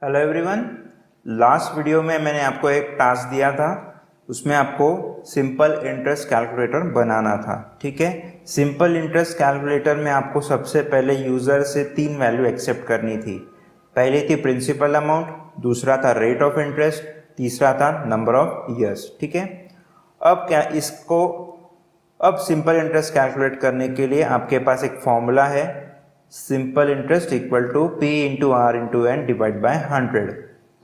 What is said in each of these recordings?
Hello everyone. Last video में मैंने आपको एक टास्क दिया था, उसमें आपको सिंपल इंटरेस्ट कैलकुलेटर बनाना था। ठीक है, सिंपल इंटरेस्ट कैलकुलेटर में आपको सबसे पहले यूज़र से 3 वैल्यू एक्सेप्ट करनी थी। पहली थी प्रिंसिपल अमाउंट, दूसरा था रेट ऑफ इंटरेस्ट, तीसरा था नंबर ऑफ ईयर्स। ठीक है, अब सिंपल इंटरेस्ट कैलकुलेट करने के लिए आपके पास एक फॉर्मूला है, simple interest equal to P into r into n divide by 100।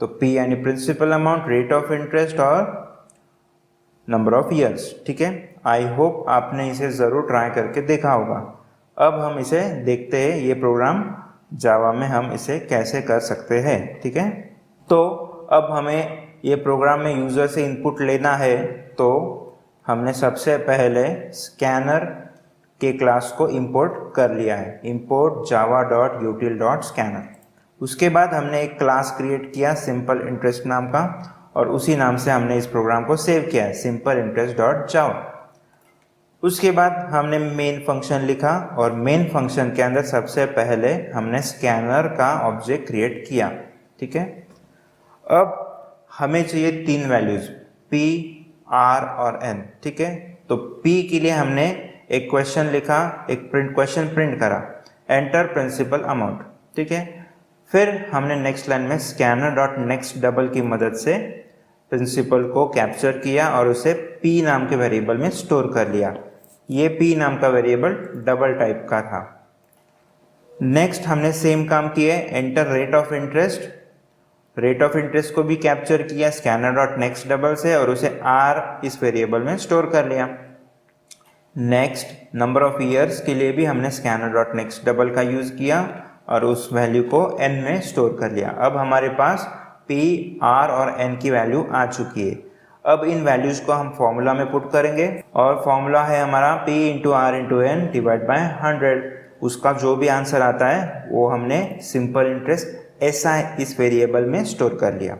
तो P यानी principal amount, rate of interest और नंबर ऑफ ईयर्स। ठीक है, आई होप आपने इसे ज़रूर ट्राई करके देखा होगा। अब हम इसे देखते हैं, ये प्रोग्राम जावा में हम इसे कैसे कर सकते हैं। ठीक है, तो अब हमें ये प्रोग्राम में यूज़र से इनपुट लेना है, तो हमने सबसे पहले स्कैनर के क्लास को इंपोर्ट कर लिया है, इंपोर्ट java.util.scanner। उसके बाद हमने एक क्लास क्रिएट किया सिंपल इंटरेस्ट नाम का, और उसी नाम से हमने इस प्रोग्राम को सेव किया है, सिंपल इंटरेस्ट.java। उसके बाद हमने मेन फंक्शन लिखा, और मेन फंक्शन के अंदर सबसे पहले हमने स्कैनर का ऑब्जेक्ट क्रिएट किया। ठीक है, अब हमें चाहिए 3 वैल्यूज P, R और N। ठीक है, तो P के लिए हमने एक क्वेश्चन लिखा, एक क्वेश्चन प्रिंट करा, एंटर प्रिंसिपल अमाउंट। ठीक है, फिर हमने नेक्स्ट लाइन में स्कैनर डॉट नेक्स्ट डबल की मदद से प्रिंसिपल को कैप्चर किया और उसे P नाम के वेरिएबल में स्टोर कर लिया। ये P नाम का वेरिएबल डबल टाइप का था। नेक्स्ट हमने सेम काम किए, enter rate of interest, rate of interest को भी कैप्चर किया स्कैनर डॉट नेक्स्ट डबल से और उसे R इस वेरिएबल में स्टोर कर लिया। नेक्स्ट नंबर ऑफ ईयर्स के लिए भी हमने स्कैनर डॉट नेक्स्ट डबल का यूज़ किया और उस वैल्यू को N में स्टोर कर लिया। अब हमारे पास P, R और N की वैल्यू आ चुकी है। अब इन वैल्यूज़ को हम फॉर्मूला में पुट करेंगे, और फॉर्मूला है हमारा P into r into n divide by 100। उसका जो भी आंसर आता है वो हमने सिंपल इंटरेस्ट SI इस वेरिएबल में स्टोर कर लिया।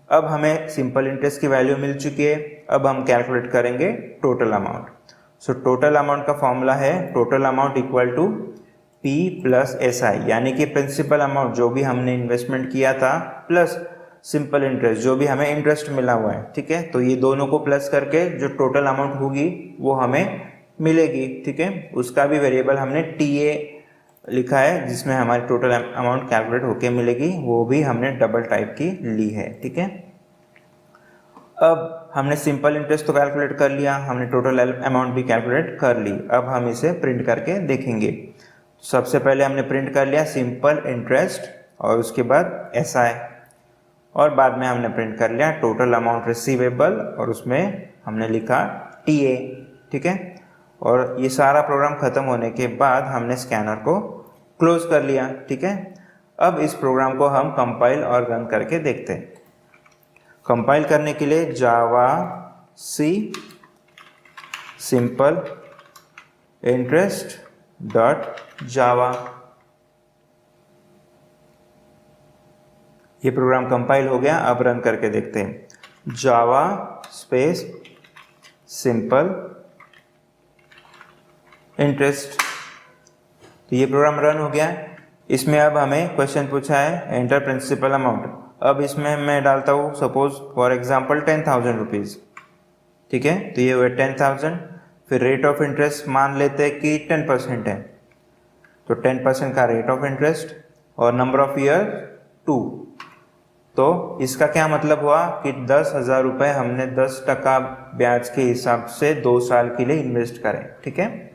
अब हमें सिंपल इंटरेस्ट की वैल्यू मिल चुकी है। अब हम कैलकुलेट करेंगे total amount. So total amount का फॉर्मूला है total amount equal to P plus SI, यानी कि प्रिंसिपल अमाउंट जो भी हमने इन्वेस्टमेंट किया था प्लस सिंपल इंटरेस्ट जो भी हमें इंटरेस्ट मिला हुआ है। ठीक है, तो ये दोनों को प्लस करके जो टोटल अमाउंट होगी वो हमें मिलेगी। ठीक है, उसका भी वेरिएबल हमने TA लिखा है जिसमें हमारी टोटल अमाउंट कैलकुलेट होके मिलेगी, वो भी हमने डबल टाइप की ली है। ठीक है, अब हमने सिंपल इंटरेस्ट तो कैलकुलेट कर लिया, हमने टोटल अमाउंट भी कैलकुलेट कर ली। अब हम इसे प्रिंट करके देखेंगे। सबसे पहले हमने प्रिंट कर लिया सिंपल इंटरेस्ट और उसके बाद SI, और बाद में हमने प्रिंट कर लिया टोटल अमाउंट रिसीवेबल और उसमें हमने लिखा TA। ठीक है, और ये सारा प्रोग्राम ख़त्म होने के बाद हमने स्कैनर को क्लोज कर लिया। ठीक है, अब इस प्रोग्राम को हम कंपाइल और रन करके देखते हैं। कंपाइल करने के लिए जावा C सिंपल इंटरेस्ट डॉट जावा, ये प्रोग्राम कंपाइल हो गया। अब रन करके देखते हैं, जावा स्पेस सिंपल इंटरेस्ट। तो ये प्रोग्राम रन हो गया है। इसमें अब हमें क्वेश्चन पूछा है एंटर प्रिंसिपल अमाउंट। अब इसमें मैं डालता हूँ सपोज फॉर एग्जांपल 10,000 रुपीज़। ठीक है, तो ये हुए 10,000। फिर रेट ऑफ इंटरेस्ट मान लेते हैं कि 10% है, तो 10% का रेट ऑफ इंटरेस्ट, और नंबर ऑफ ईयर 2। तो इसका क्या मतलब हुआ कि 10,000 रुपये हमने 10% ब्याज के हिसाब से 2 साल के लिए इन्वेस्ट करें। ठीक है,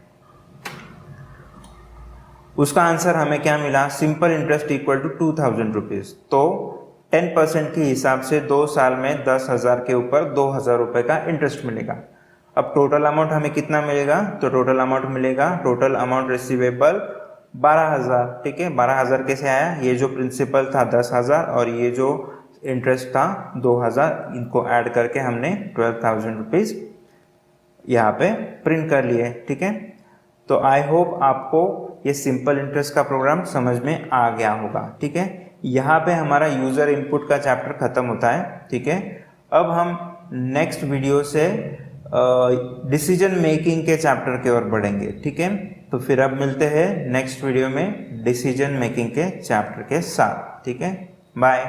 उसका आंसर हमें क्या मिला, simple interest equal to 2,000 rupees. तो 10% के हिसाब से 2 साल में 10,000 के ऊपर 2,000 रुपये का इंटरेस्ट मिलेगा। अब टोटल अमाउंट हमें कितना मिलेगा, तो टोटल अमाउंट मिलेगा, टोटल अमाउंट रिसीवेबल 12,000। ठीक है, 12,000 कैसे आया, ये जो प्रिंसिपल था 10,000 और ये जो इंटरेस्ट था 2,000, इनको ऐड करके हमने 12,000 रुपीज़ यहाँ पे प्रिंट कर लिए। ठीक है, तो आई होप आपको ये सिंपल इंटरेस्ट का प्रोग्राम समझ में आ गया होगा। ठीक है, यहाँ पे हमारा यूज़र इनपुट का चैप्टर ख़त्म होता है। ठीक है, अब हम नेक्स्ट वीडियो से डिसीजन मेकिंग के चैप्टर की ओर बढ़ेंगे। ठीक है, तो फिर अब मिलते हैं नेक्स्ट वीडियो में डिसीजन मेकिंग के चैप्टर के साथ। ठीक है, बाय।